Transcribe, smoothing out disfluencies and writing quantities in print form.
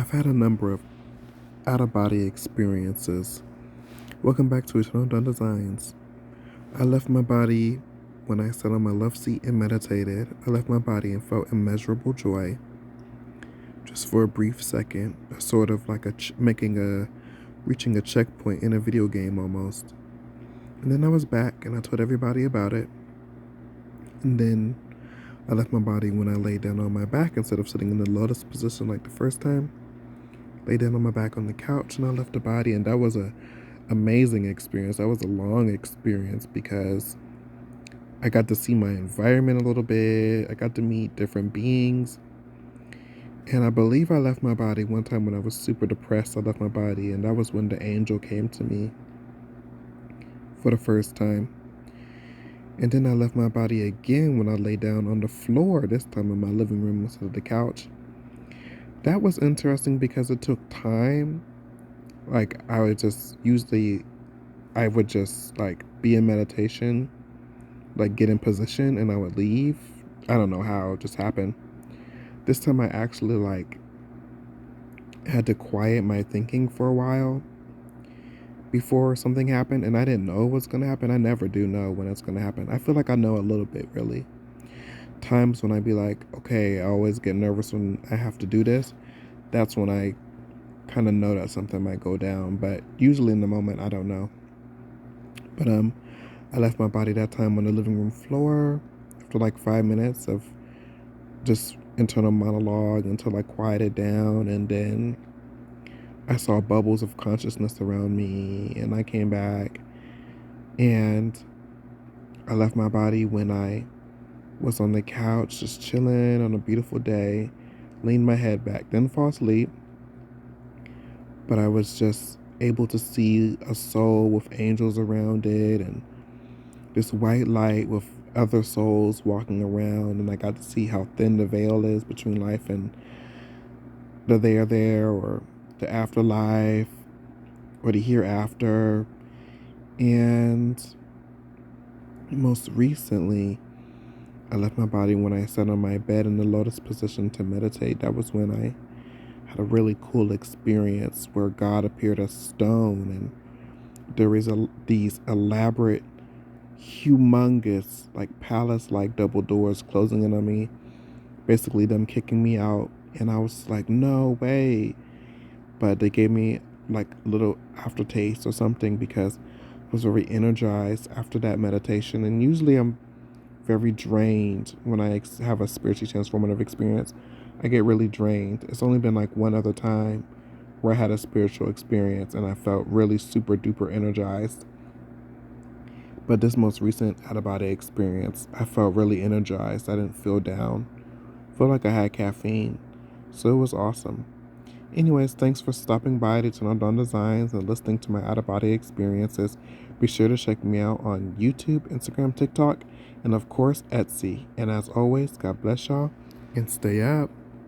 I've had a number of out-of-body experiences. Welcome back to EternalDawnDesigns. I left my body when I sat on my love seat and meditated. I left my body and felt immeasurable joy. Just for a brief second, sort of like reaching a checkpoint in a video game almost. And then I was back and I told everybody about it. And then I left my body when I laid down on my back instead of sitting in the lotus position like the first time. Lay down on my back on the couch and I left the body, and that was a amazing experience. That was a long experience because I got to see my environment a little bit. I got to meet different beings. And I believe I left my body one time when I was super depressed. I left my body, and that was when the angel came to me for the first time. And then I left my body again when I lay down on the floor, this time in my living room instead of the couch. That was interesting because it took time. Like I would just like be in meditation, like get in position, and I would leave. I don't know how it just happened. This time I actually like had to quiet my thinking for a while before something happened, and I didn't know what's gonna happen. I never do know when it's gonna happen. I feel like I know a little bit, really. Times when I be like, okay, I always get nervous when I have to do this. That's when I kind of know that something might go down, but usually in the moment I don't know. But I left my body that time on the living room floor after like 5 minutes of just internal monologue until I quieted down, and then I saw bubbles of consciousness around me, and I came back, and I left my body when I was on the couch just chilling on a beautiful day, leaned my head back, didn't fall asleep, but I was just able to see a soul with angels around it and this white light with other souls walking around, and I got to see how thin the veil is between life and the there or the afterlife or the hereafter. And most recently, I left my body when I sat on my bed in the lotus position to meditate. That was when I had a really cool experience where God appeared as stone, and there is these elaborate, humongous, like palace-like double doors closing in on me, basically them kicking me out. And I was like, no way. But they gave me like a little aftertaste or something because I was very energized after that meditation. And usually I'm very drained when I have a spiritually transformative experience. I get really drained. It's only been like one other time where I had a spiritual experience and I felt really super duper energized. But this most recent out-of-body experience, I felt really energized. I didn't feel down. I felt like I had caffeine. So it was awesome. Anyways, thanks for stopping by to EternalDawnDesigns and listening to my out-of-body experiences. Be sure to check me out on YouTube, Instagram, TikTok, and of course, Etsy. And as always, God bless y'all and stay up.